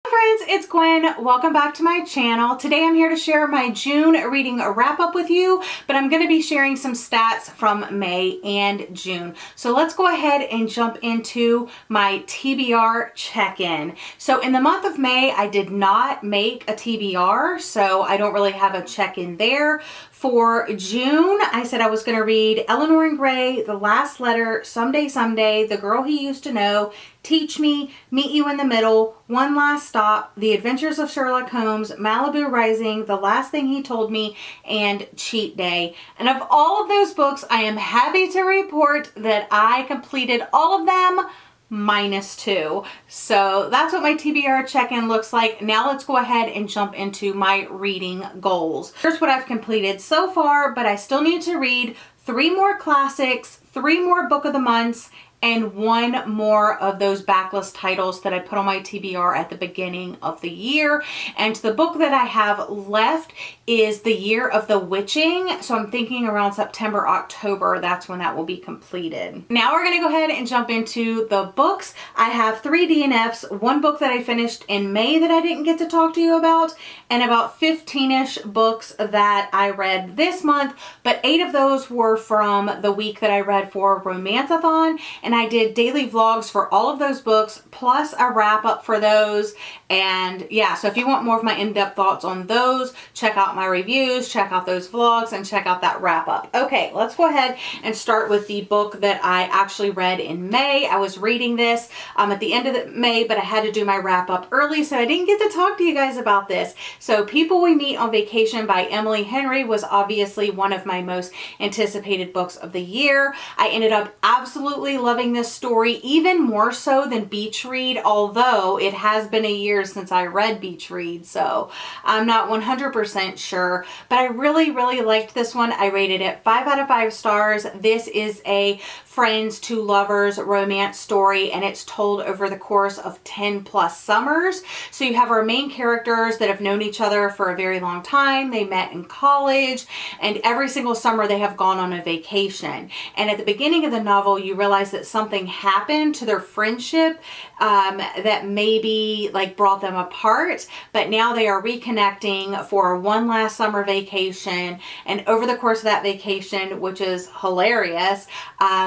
Friends, it's Gwen. Welcome back to my channel. Today I'm here to share my June reading wrap up with you, but I'm going to be sharing some stats from May and June. So let's go ahead and jump into my TBR check-in. So in the month of May, I did not make a TBR, so I don't really have a check-in there. For June, I said I was going to read Eleanor and Gray, The Last Letter, Someday Someday, The Girl He Used to Know, Teach Me, Meet You in the Middle, One Last Stop, The Adventures of Sherlock Holmes, Malibu Rising, The Last Thing He Told Me, and Cheat Day. And of all of those books, I am happy to report that I completed all of them -2. So that's what my TBR check-in looks like. Now let's go ahead and jump into my reading goals. Here's what I've completed so far, but I still need to read 3 more classics, 3 more book of the months, and 1 more of those backlist titles that I put on my TBR at the beginning of the year. And the book that I have left is The Year of the Witching. So I'm thinking around September, October, that's when that will be completed. Now we're gonna go ahead and jump into the books. I have 3 DNFs, 1 book that I finished in May that I didn't get to talk to you about, and about 15-ish books that I read this month, but 8 of those were from the week that I read for Romance-a-thon. And I did daily vlogs for all of those books, plus a wrap up for those. And yeah, so if you want more of my in-depth thoughts on those, check out my reviews, check out those vlogs, and check out that wrap up. Okay, let's go ahead and start with the book that I actually read in May. I was reading this at the end of May, but I had to do my wrap up early, so I didn't get to talk to you guys about this. So People We Meet on Vacation by Emily Henry was obviously one of my most anticipated books of the year. I ended up absolutely loving this story, even more so than Beach Read, although it has been a year since I read Beach Read, so I'm not 100% sure, but I really liked this one. I rated it 5 out of 5 stars. This is a friends to lovers romance story, and it's told over the course of 10+ summers. So you have our main characters that have known each other for a very long time. They met in college, and every single summer they have gone on a vacation. And at the beginning of the novel, you realize that something happened to their friendship that maybe like brought them apart, but now they are reconnecting for one last summer vacation. And over the course of that vacation, which is hilarious,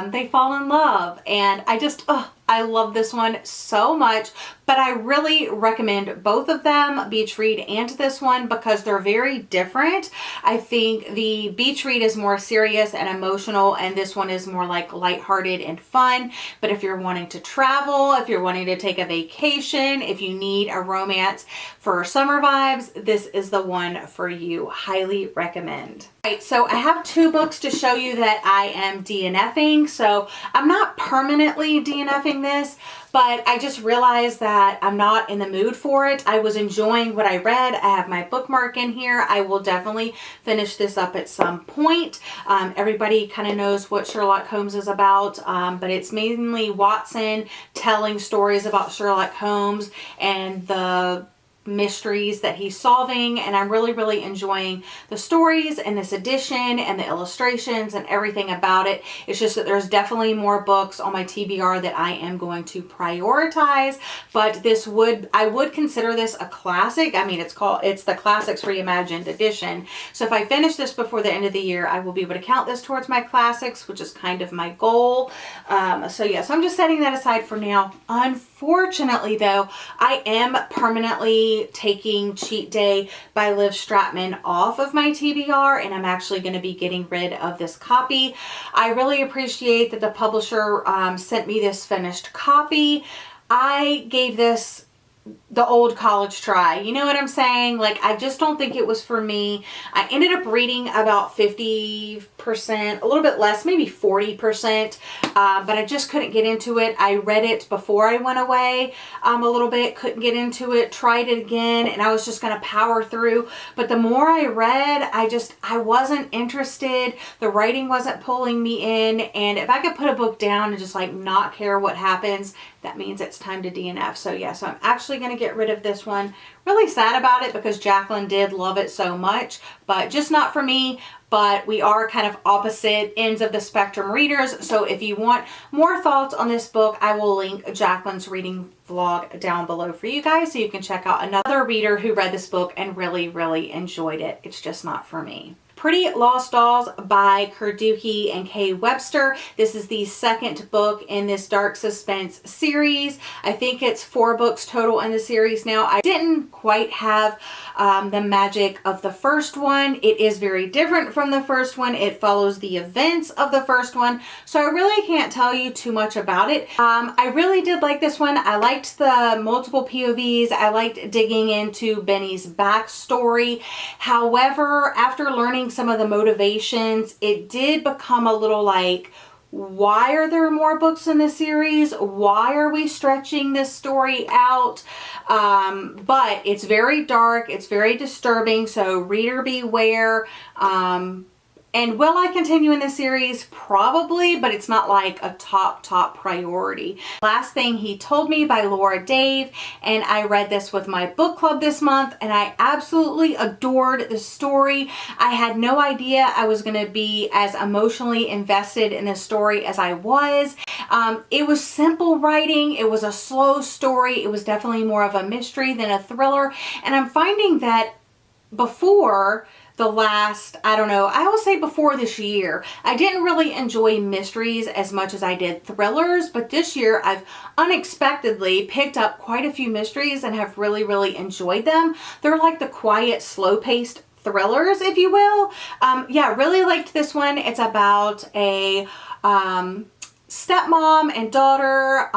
they fall in love. And I love this one so much, but I really recommend both of them, Beach Read and this one, because they're very different. I think the Beach Read is more serious and emotional, and this one is more like lighthearted and fun. But if you're wanting to travel, if you're wanting to take a vacation, if you need a romance for summer vibes, this is the one for you. Highly recommend. Right, so I have 2 books to show you that I am DNFing. So I'm not permanently DNFing this, but I just realized that I'm not in the mood for it. I was enjoying what I read. I have my bookmark in here. I will definitely finish this up at some point. Everybody kind of knows what Sherlock Holmes is about, but it's mainly Watson telling stories about Sherlock Holmes and the mysteries that he's solving, and I'm really enjoying the stories and this edition and the illustrations and everything about it. It's just that there's definitely more books on my TBR that I am going to prioritize, but I would consider this a classic. I mean, it's the Classics Reimagined edition. So if I finish this before the end of the year, I will be able to count this towards my classics, which is kind of my goal. So yeah, so I'm just setting that aside for now. Unfortunately though, I am permanently taking Cheat Day by Liv Stratman off of my TBR, and I'm actually going to be getting rid of this copy. I really appreciate that the publisher sent me this finished copy. I gave this the old college try. You know what I'm saying? Like, I just don't think it was for me. I ended up reading about 50%, a little bit less, maybe 40%, but I just couldn't get into it. I read it before I went away a little bit, couldn't get into it, tried it again, and I was just going to power through. But the more I read, I wasn't interested. The writing wasn't pulling me in, and if I could put a book down and just like not care what happens, that means it's time to DNF. So yeah, so I'm actually going to get rid of this one. Really sad about it because Jacqueline did love it so much, but just not for me. But we are kind of opposite ends of the spectrum readers. So if you want more thoughts on this book, I will link Jacqueline's reading vlog down below for you guys so you can check out another reader who read this book and really, really enjoyed it. It's just not for me. Pretty Lost Dolls by Ǩērdūqī and Kay Webster. This is the second book in this dark suspense series. I think it's 4 books total in the series now. I didn't quite have the magic of the first one. It is very different from the first one. It follows the events of the first one. So I really can't tell you too much about it. I really did like this one. I liked the multiple POVs. I liked digging into Benny's backstory. However, after learning some of the motivations, it did become a little like, why are there more books in this series? Why are we stretching this story out? But it's very dark. It's very disturbing. So reader beware. And will I continue in this series? Probably, but it's not like a top priority. Last Thing He Told Me by Laura Dave, and I read this with my book club this month, and I absolutely adored the story. I had no idea I was going to be as emotionally invested in this story as I was. It was simple writing. It was a slow story. It was definitely more of a mystery than a thriller, and I'm finding that before the last, I don't know, I will say before this year, I didn't really enjoy mysteries as much as I did thrillers, but this year I've unexpectedly picked up quite a few mysteries and have really, really enjoyed them. They're like the quiet, slow-paced thrillers, if you will. Yeah, really liked this one. It's about a stepmom and daughter.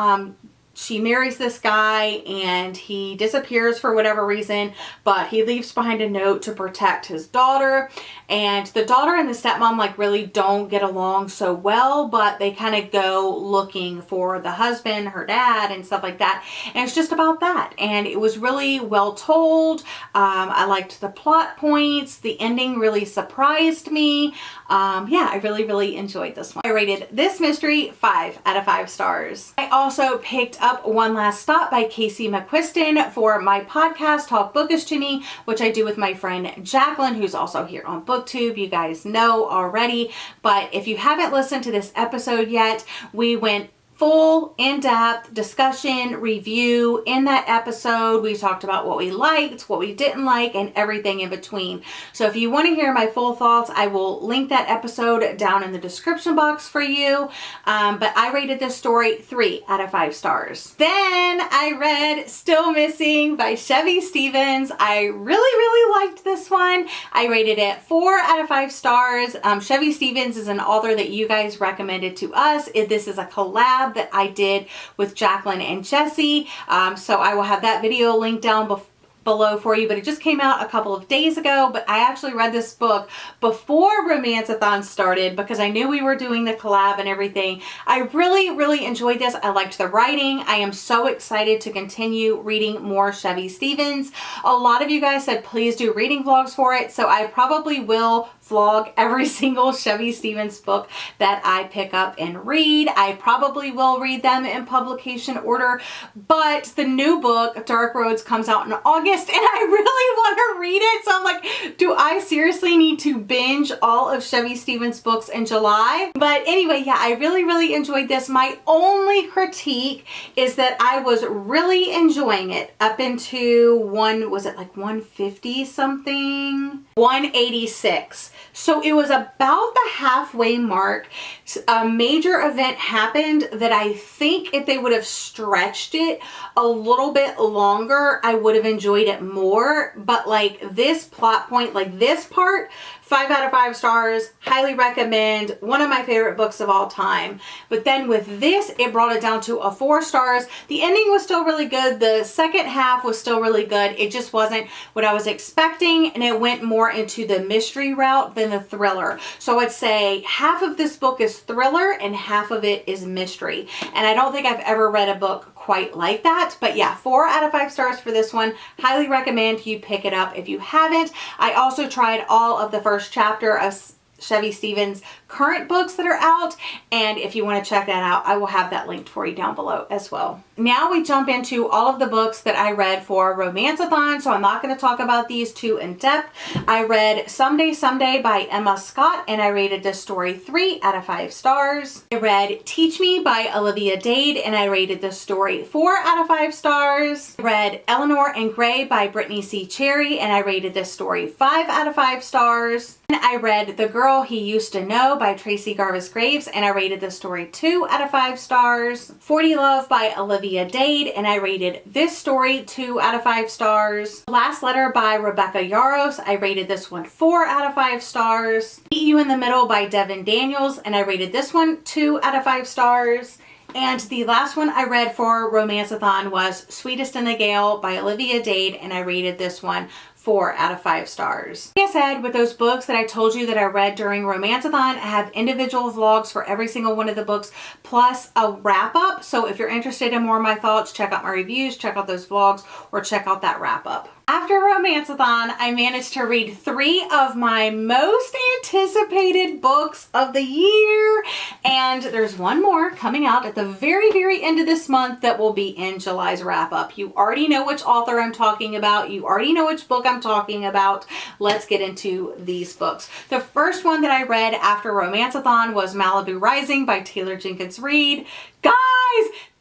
She marries this guy and he disappears for whatever reason, but he leaves behind a note to protect his daughter. And the daughter and the stepmom like really don't get along so well, but they kind of go looking for the husband, her dad, and stuff like that. And it's just about that. And it was really well told. I liked the plot points. The ending really surprised me. Yeah, I really, really enjoyed this one. I rated this mystery 5 out of 5 stars. I also picked up One Last Stop by Casey McQuiston for my podcast, Talk Bookish to Me, which I do with my friend Jacqueline, who's also here on BookTube. You guys know already, but if you haven't listened to this episode yet, we went full in-depth discussion review in that episode. We talked about what we liked, what we didn't like, and everything in between. So if you want to hear my full thoughts, I will link that episode down in the description box for you. But I rated this story 3 out of 5 stars. Then I read Still Missing by Chevy Stevens. I really, really liked this one. I rated it 4 out of 5 stars. Chevy Stevens is an author that you guys recommended to us. This is a collab that I did with Jacqueline and Jesse. So I will have that video linked down below for you, but it just came out a couple of days ago. But I actually read this book before Romance-a-thon started because I knew we were doing the collab and everything. I really, really enjoyed this. I liked the writing. I am so excited to continue reading more Chevy Stevens. A lot of you guys said please do reading vlogs for it, so I probably will vlog every single Chevy Stevens book that I pick up and read. I probably will read them in publication order, but the new book, Dark Roads, comes out in August and I really want to read it. So I'm like, do I seriously need to binge all of Chevy Stevens books in July? But anyway, yeah, I really, really enjoyed this. My only critique is that I was really enjoying it up into was it like 150 something? 186. So it was about the halfway mark. A major event happened that I think if they would have stretched it a little bit longer, I would have enjoyed it more. But like this plot point, like this part, 5 out of 5 stars, highly recommend, one of my favorite books of all time. But then with this, it brought it down to a 4 stars. The ending was still really good. The second half was still really good. It just wasn't what I was expecting, and it went more into the mystery route than the thriller. So I'd say half of this book is thriller and half of it is mystery. And I don't think I've ever read a book quite like that. But yeah, 4 out of 5 stars for this one. Highly recommend you pick it up if you haven't. I also tried all of the first chapter of Chevy Stevens' current books that are out. And if you want to check that out, I will have that linked for you down below as well. Now we jump into all of the books that I read for Romanceathon, so I'm not going to talk about these too in depth. I read Someday Someday by Emma Scott, and I rated this story 3 out of 5 stars. I read Teach Me by Olivia Dade, and I rated this story 4 out of 5 stars. I read Eleanor and Gray by Brittany C. Cherry, and I rated this story 5 out of 5 stars. And I read The Girl He Used to Know by Tracy Garvis Graves, and I rated this story 2 out of 5 stars. 40 Love by Olivia Dade, and I rated this story 2 out of 5 stars. Last Letter by Rebecca Yarros, I rated this one 4 out of 5 stars. Meet You in the Middle by Devin Daniels, and I rated this one 2 out of 5 stars. And the last one I read for Romanceathon was Sweetest in the Gale by Olivia Dade, and I rated this one 4 out of 5 stars. Like I said, with those books that I told you that I read during Romanceathon, I have individual vlogs for every single one of the books, plus a wrap up. So if you're interested in more of my thoughts, check out my reviews, check out those vlogs, or check out that wrap up. After Romanceathon, I managed to read 3 of my most anticipated books of the year, and there's one more coming out at the very, very end of this month that will be in July's wrap up. You already know which author I'm talking about. You already know which book I'm talking about. Let's get into these books. The first one that I read after Romanceathon was Malibu Rising by Taylor Jenkins Reid. Guys,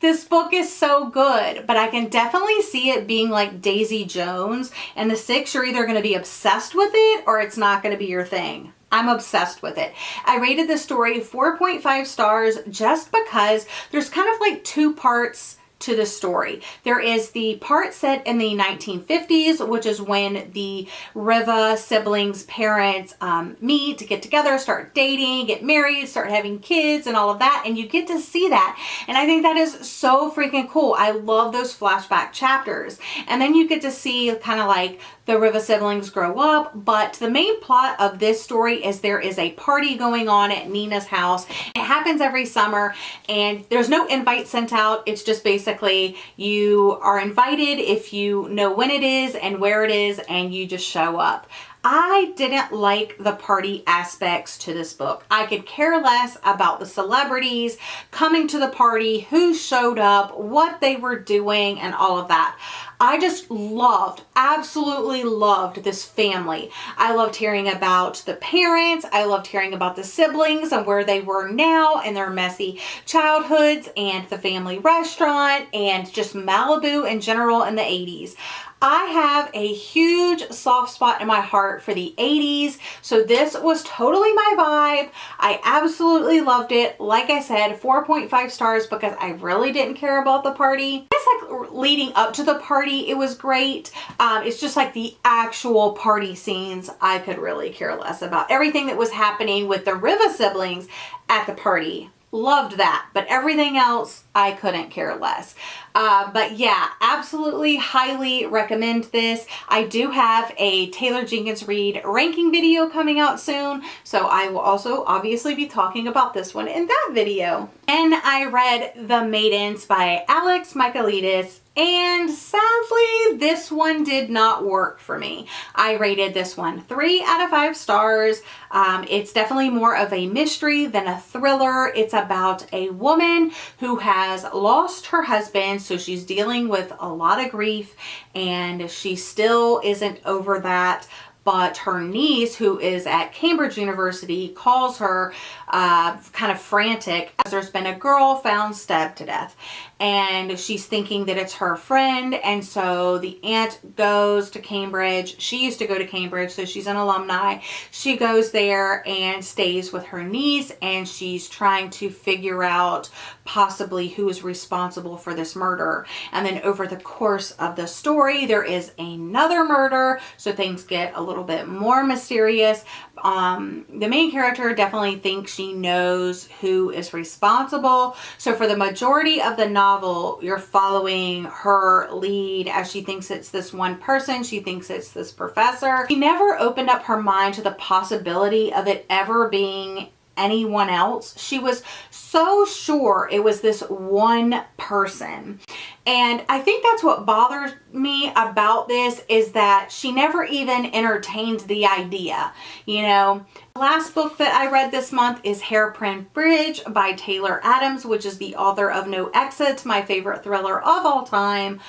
this book is so good, but I can definitely see it being like Daisy Jones, and the 6, you're either going to be obsessed with it or it's not going to be your thing. I'm obsessed with it. I rated this story 4.5 stars just because there's kind of like 2 parts to the story. There is the part set in the 1950s, which is when the Riva siblings' parents meet to get together, start dating, get married, start having kids and all of that, and you get to see that. And I think that is so freaking cool. I love those flashback chapters. And then you get to see kind of like the Riva siblings grow up, but the main plot of this story is there is a party going on at Nina's house. It happens every summer, and there's no invite sent out. It's just basically you are invited if you know when it is and where it is, and you just show up. I didn't like the party aspects to this book. I could care less about the celebrities coming to the party, who showed up, what they were doing, and all of that. I just loved, absolutely loved this family. I loved hearing about the parents. I loved hearing about the siblings and where they were now and their messy childhoods, and the family restaurant, and just Malibu in general in the 80s. I have a huge soft spot in my heart for the 80s, so this was totally my vibe. I absolutely loved it. Like I said, 4.5 stars because I really didn't care about the party. It's like leading up to the party, it was great. It's just like the actual party scenes, I could really care less about. Everything that was happening with the Riva siblings at the party, loved that, but everything else I couldn't care less. But yeah, absolutely highly recommend this. I do have a Taylor Jenkins Reid ranking video coming out soon, so I will also obviously be talking about this one in that video. And I read The Maidens by Alex Michaelides, and sadly this one did not work for me. I rated this one 3 out of 5 stars. It's definitely more of a mystery than a thriller. It's about a woman who has lost her husband, so she's dealing with a lot of grief, and she still isn't over that. But her niece, who is at Cambridge University, calls her kind of frantic as there's been a girl found stabbed to death. And she's thinking that it's her friend. And so the aunt goes to Cambridge. She used to go to Cambridge, so she's an alumni. She goes there and stays with her niece, and she's trying to figure out possibly who is responsible for this murder. And then over the course of the story, there is another murder, so things get a little bit more mysterious. The main character definitely thinks she knows who is responsible. So for the majority of the novel, you're following her lead as she thinks it's this one person. She thinks it's this professor. She never opened up her mind to the possibility of it ever being anyone else. She was so sure it was this one person. And I think that's what bothers me about this, is that she never even entertained the idea, you know. The last book that I read this month is Hairpin Bridge by Taylor Adams, which is the author of No Exit, my favorite thriller of all time.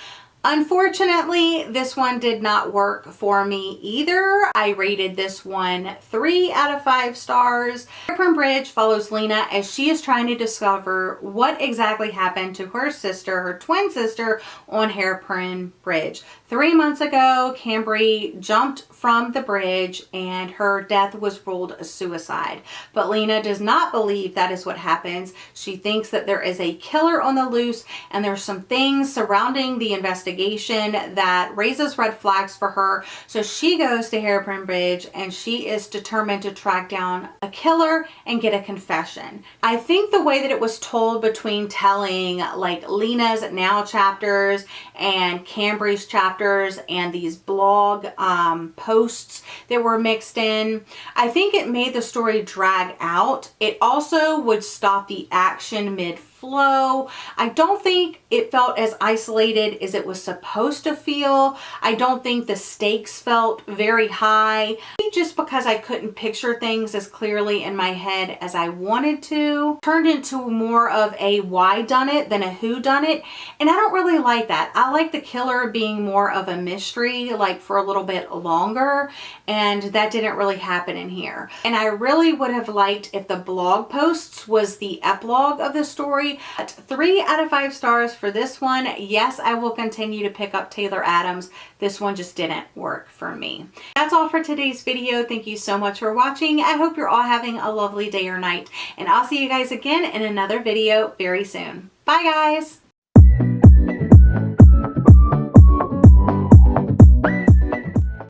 Unfortunately, this one did not work for me either. I rated this one 3 out of 5 stars. Hairpin Bridge follows Lena as she is trying to discover what exactly happened to her sister, her twin sister, on Hairpin Bridge. 3 months ago, Cambry jumped from the bridge and her death was ruled a suicide. But Lena does not believe that is what happens. She thinks that there is a killer on the loose, and there's some things surrounding the investigation that raises red flags for her. So she goes to Hairpin Bridge and she is determined to track down a killer and get a confession. I think the way that it was told, between telling like Lena's now chapters and Cambry's chapters and these blog posts that were mixed in, I think it made the story drag out. It also would stop the action mid-flow. I don't think it felt as isolated as it was supposed to feel. I don't think the stakes felt very high. Just because I couldn't picture things as clearly in my head as I wanted to. Turned into more of a why done it than a who done it. And I don't really like that. I like the killer being more of a mystery, like for a little bit longer. And that didn't really happen in here. And I really would have liked if the blog posts was the epilogue of the story. But 3 out of 5 stars for this one. Yes, I will continue to pick up Taylor Adams. This one just didn't work for me. That's all for today's video. Thank you so much for watching. I hope you're all having a lovely day or night. And I'll see you guys again in another video very soon. Bye guys!